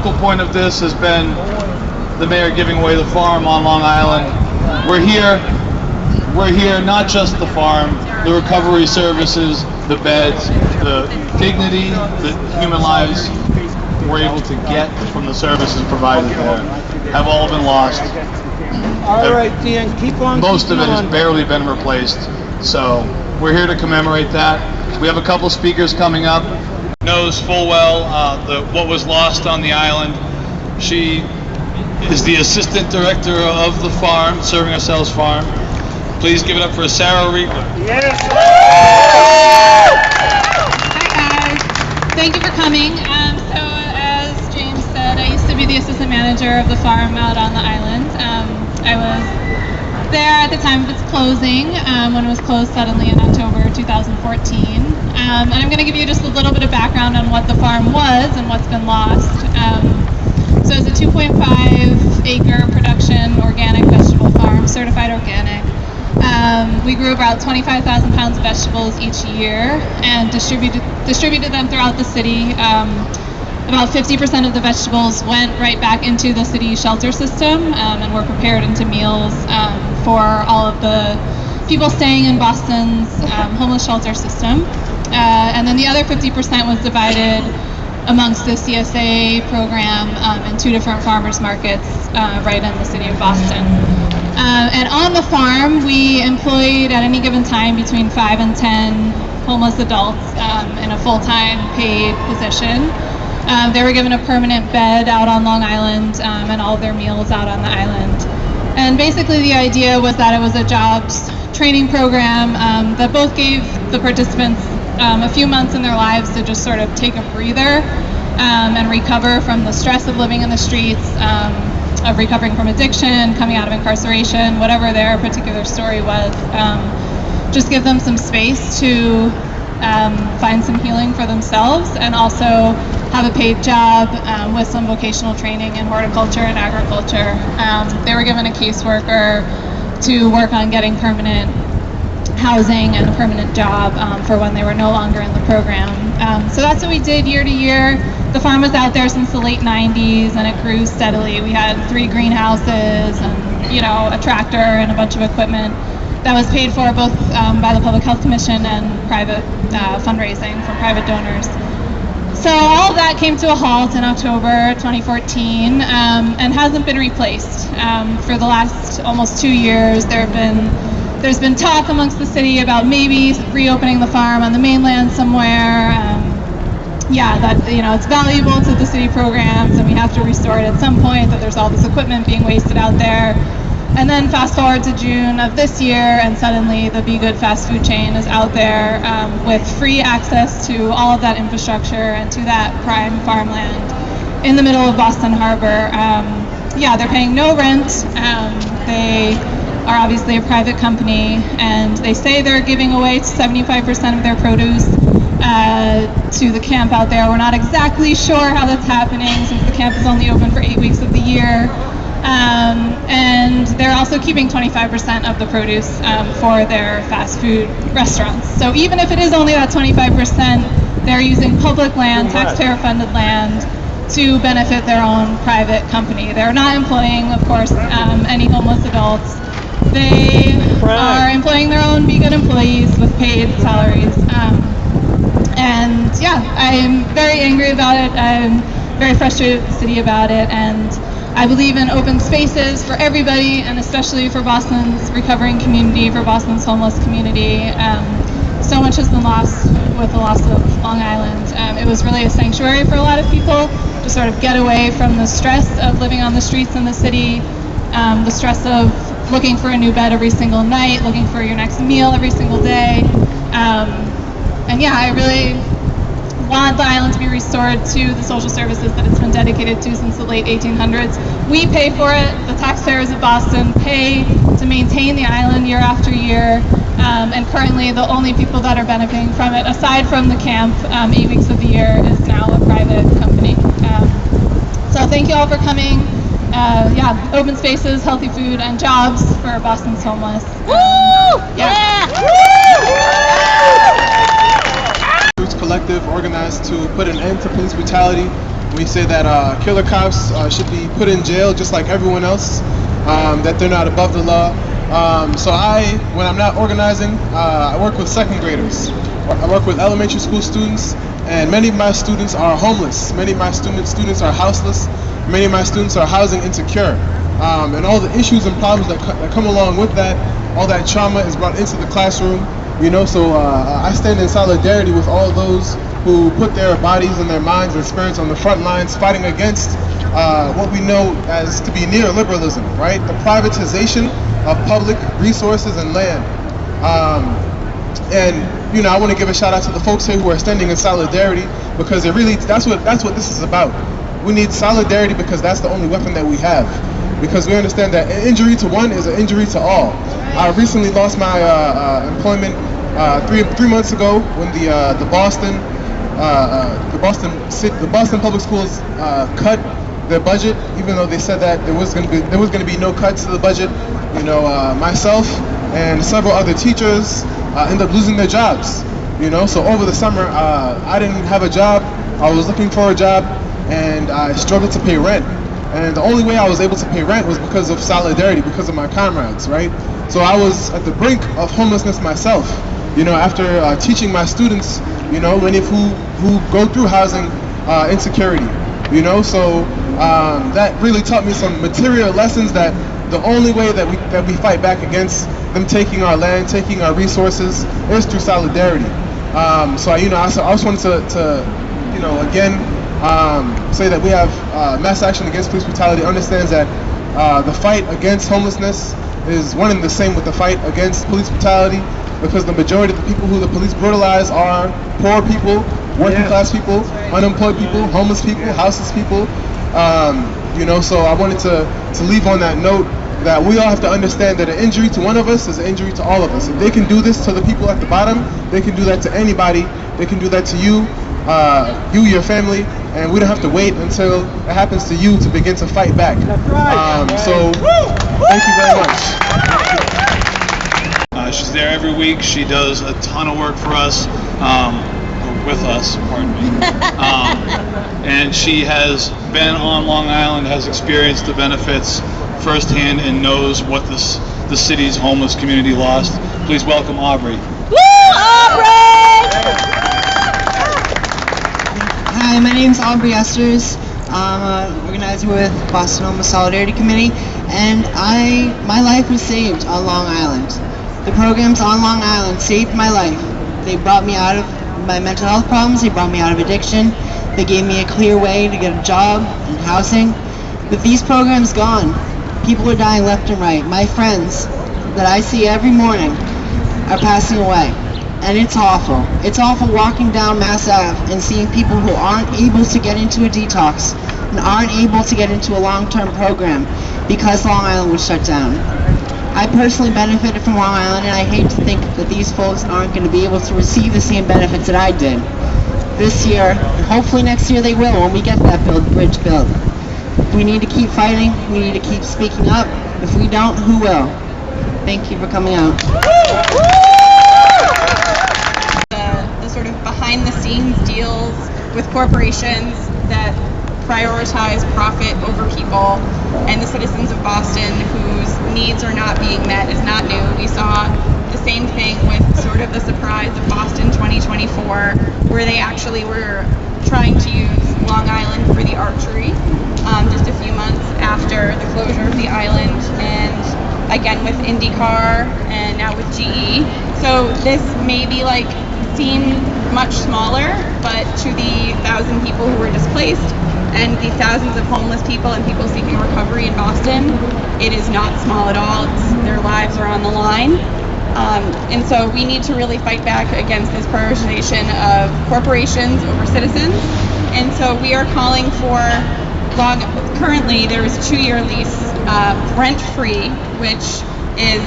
The focal point of this has been the mayor giving away the farm on Long Island. We're here not just the farm, the recovery services, the beds, the dignity that human lives were able to get from the services provided there have all been lost. All right, Dan, keep on. Most of it has barely been replaced. So we're here to commemorate that. We have a couple speakers coming up. Knows full well what was lost on the island. She is the assistant director of the farm, Serving Ourselves Farm. Please give it up for Sarah Riegler. Yes. Hi guys, thank you for coming. So as James said, I used to be the assistant manager of the farm out on the island. I was there at the time of its closing, when it was closed suddenly in October 2014. And I'm going to give you just a little bit of background on what the farm was and what's been lost. So it's a 2.5 acre production organic vegetable farm, certified organic. We grew about 25,000 pounds of vegetables each year and distributed them throughout the city. About 50% of the vegetables went right back into the city shelter system and were prepared into meals for all of the people staying in Boston's homeless shelter system. And then the other 50% was divided amongst the CSA program in 2 different farmers markets right in the city of Boston. And on the farm, we employed at any given time between 5 and 10 homeless adults in a full-time paid position. They were given a permanent bed out on Long Island and all of their meals out on the island. And basically the idea was that it was a jobs training program that both gave the participants a few months in their lives to just sort of take a breather and recover from the stress of living in the streets, of recovering from addiction, coming out of incarceration, whatever their particular story was. Just give them some space to find some healing for themselves and also have a paid job with some vocational training in horticulture and agriculture. They were given a caseworker to work on getting permanent housing and a permanent job for when they were no longer in the program. So that's what we did year to year. The farm was out there since the late 90s and it grew steadily. We had 3 greenhouses and, you know, a tractor and a bunch of equipment that was paid for both by the Public Health Commission and private fundraising from private donors. So all of that came to a halt in October 2014 and hasn't been replaced. For the last almost 2 years, there's been talk amongst the city about maybe reopening the farm on the mainland somewhere. That, you know, it's valuable to the city programs and we have to restore it at some point, that there's all this equipment being wasted out there. And then fast forward to June of this year and suddenly the Be Good fast food chain is out there with free access to all of that infrastructure and to that prime farmland in the middle of Boston Harbor. They're paying no rent. They are obviously a private company and they say they're giving away 75% of their produce to the camp out there. We're not exactly sure how that's happening since the camp is only open for 8 weeks of the year. And they're also keeping 25% of the produce for their fast food restaurants. So even if it is only that 25%, they're using public land, taxpayer-funded land, to benefit their own private company. They're not employing, of course, any homeless adults. They are employing their own Be Good employees with paid salaries. I'm very angry about it. I'm very frustrated with the city about it, and I believe in open spaces for everybody, and especially for Boston's recovering community, for Boston's homeless community. So much has been lost with the loss of Long Island. It was really a sanctuary for a lot of people to sort of get away from the stress of living on the streets in the city, the stress of looking for a new bed every single night, looking for your next meal every single day. I really want the island to be restored to the social services that it's been dedicated to since the late 1800s. We pay for it. The taxpayers of Boston pay to maintain the island year after year, and currently the only people that are benefiting from it, aside from the camp 8 weeks of the year, is now a private company. So thank you all for coming. Open spaces, healthy food, and jobs for Boston's homeless. Collective organized to put an end to police brutality We say that killer cops should be put in jail just like everyone else, that they're not above the law. So when I'm not organizing, I work with second graders. I work with elementary school students, and many of my students are homeless. Many of my students are houseless. Many of my students are housing insecure. And all the issues and problems that come along with that, all that trauma is brought into the classroom. So I stand in solidarity with all those who put their bodies and their minds and spirits on the front lines fighting against what we know as to be neoliberalism, right? The privatization of public resources and land. And I want to give a shout out to the folks here who are standing in solidarity, because that's what this is about. We need solidarity because that's the only weapon that we have. Because we understand that an injury to one is an injury to all. I recently lost my employment 3 months ago when the Boston Public Schools cut their budget, even though they said that there was going to be no cuts to the budget. Myself and several other teachers end up losing their jobs. So over the summer, I didn't have a job. I was looking for a job, and I struggled to pay rent. And the only way I was able to pay rent was because of solidarity, because of my comrades, right? So I was at the brink of homelessness myself. After teaching my students, many of who go through housing insecurity. So that really taught me some material lessons, that the only way that we fight back against them taking our land, taking our resources, is through solidarity. So I just wanted to again say that we have mass action against police brutality understands that the fight against homelessness is one and the same with the fight against police brutality, because the majority of the people who the police brutalize are poor people, working class people, unemployed people, homeless people, houseless people. So I wanted to leave on that note that we all have to understand that an injury to one of us is an injury to all of us. If they can do this to the people at the bottom, they can do that to anybody. They can do that to you, your family, and we don't have to wait until it happens to you to begin to fight back. So thank you very much. She's there every week. She does a ton of work for us, with us, pardon me. And she has been on Long Island, has experienced the benefits firsthand, and knows what the city's homeless community lost. Please welcome Aubrey. Woo, Aubrey! Hi, my name's Aubrey Esters. I'm an organizer with Boston Homeless Solidarity Committee, and my life was saved on Long Island. The programs on Long Island saved my life. They brought me out of my mental health problems. They brought me out of addiction. They gave me a clear way to get a job and housing. With these programs gone, people are dying left and right. My friends that I see every morning are passing away. And it's awful. It's awful walking down Mass Ave and seeing people who aren't able to get into a detox and aren't able to get into a long-term program because Long Island was shut down. I personally benefited from Long Island, and I hate to think that these folks aren't going to be able to receive the same benefits that I did. This year, and hopefully next year they will when we get that bridge built. We need to keep fighting. We need to keep speaking up. If we don't, who will? Thank you for coming out. The sort of behind-the-scenes deals with corporations that prioritize profit over people, and the citizens of Boston whose needs are not being met is not new. We saw the same thing with sort of the surprise of Boston 2024, where they actually were trying to use Long Island for the archery just a few months after the closure of the island, and again with IndyCar and now with GE. So this may be seem much smaller, but to the 1,000 people who were displaced and the thousands of homeless people and people seeking recovery in Boston, it is not small at all. Their lives are on the line. And so we need to really fight back against this prioritization of corporations over citizens. And so we are calling for currently there is a 2-year lease, rent-free, which is,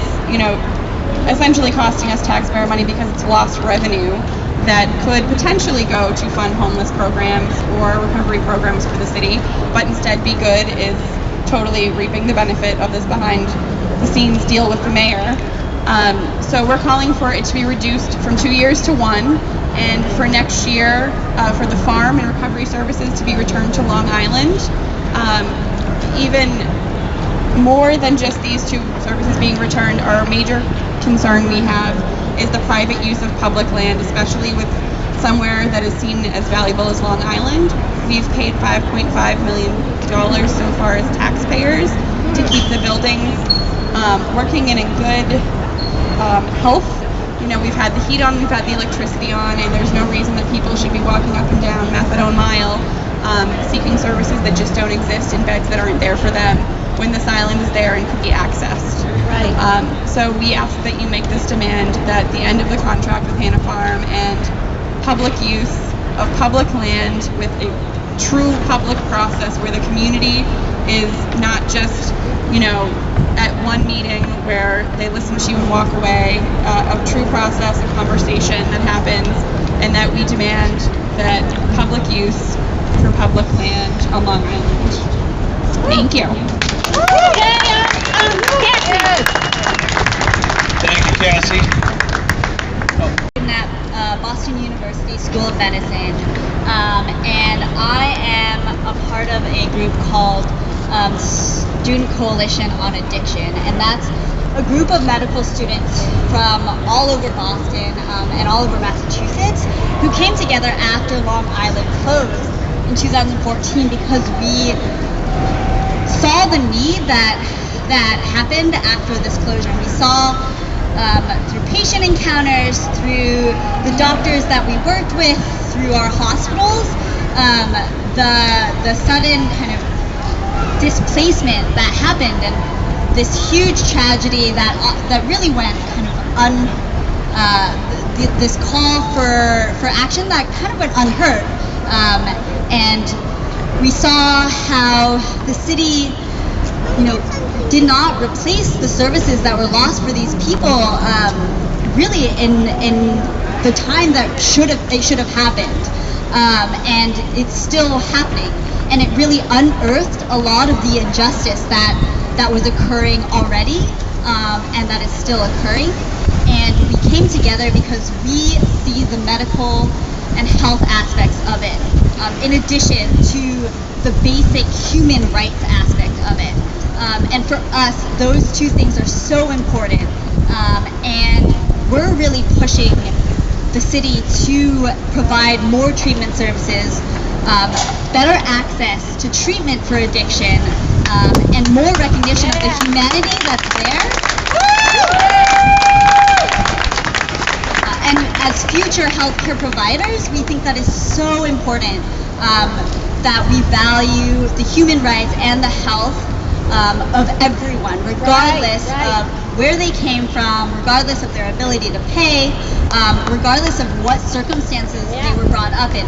essentially costing us taxpayer money because it's lost revenue that could potentially go to fund homeless programs or recovery programs for the city, but instead Be Good is totally reaping the benefit of this behind-the-scenes deal with the mayor. So we're calling for it to be reduced from 2 years to 1, and for next year, for the farm and recovery services to be returned to Long Island. Even more than just these two services being returned, our major concern we have is the private use of public land, especially with somewhere that is seen as valuable as Long Island. We've paid $5.5 million so far as taxpayers to keep the buildings working and in good health. You know, we've had the heat on, we've had the electricity on, and there's no reason that people should be walking up and down Methadone Mile seeking services that just don't exist in beds that aren't there for them when this island is there and could be accessed. Right. So we ask that you make this demand that the end of the contract with Hannah Farm and public use of public land with a true public process where the community is not just, you know, at one meeting where they listen to you and walk away, a true process, a conversation that happens, and that we demand that public use for public land on Long Island. Thank you. Thank you, Cassie. At Boston University School of Medicine, and I am a part of a group called Student Coalition on Addiction, and that's a group of medical students from all over Boston and all over Massachusetts who came together after Long Island closed in 2014 because we saw the need that happened after this closure. We saw through patient encounters, through the doctors that we worked with, through our hospitals, the sudden kind of displacement that happened, and this huge tragedy that really went kind of this call for action that kind of went unheard, and we saw how the city, you know, did not replace the services that were lost for these people really in the time that they should have happened, and it's still happening, and it really unearthed a lot of the injustice that was occurring already, and that is still occurring. And we came together because we see the medical and health aspects of it, in addition to the basic human rights aspect of it. And for us, those two things are so important, and we're really pushing the city to provide more treatment services, better access to treatment for addiction, and more recognition of the humanity that's there. And as future healthcare providers, we think that is so important, that we value the human rights and the health of everyone, regardless of where they came from, regardless of their ability to pay, regardless of what circumstances they were brought up in,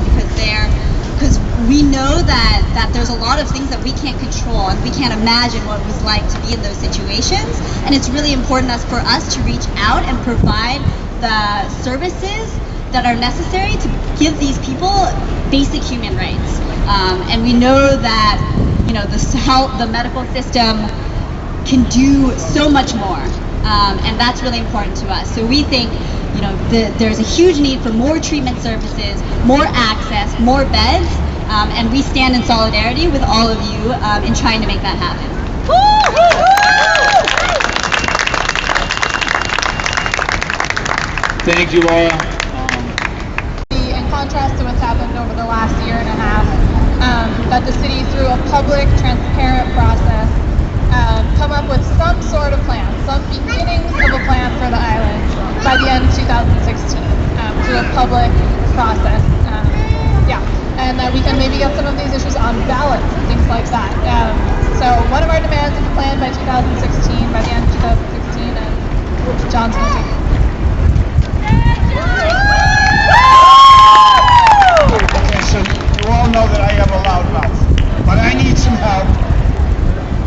because we know that there's a lot of things that we can't control, and we can't imagine what it was like to be in those situations, and it's really important for us to reach out and provide the services that are necessary to give these people basic human rights. And we know that, you know, the medical system can do so much more, and that's really important to us. So we think, you know, there's a huge need for more treatment services, more access, more beds, and we stand in solidarity with all of you in trying to make that happen. Thank you, Laura. In contrast to what's happened over the last year and a half, that the city, through a public, transparent process, come up with some sort of plan, some beginnings of a plan for the island by the end of 2016, through a public process. And that we can maybe get some of these issues on ballots and things like that. So one of our demands is a plan by 2016, by the end of 2016, and John's going to take it. Okay, so you all know that I have a loud mouth, but I need some help.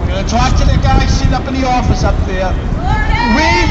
We're gonna talk to the guy sitting up in the office up there. We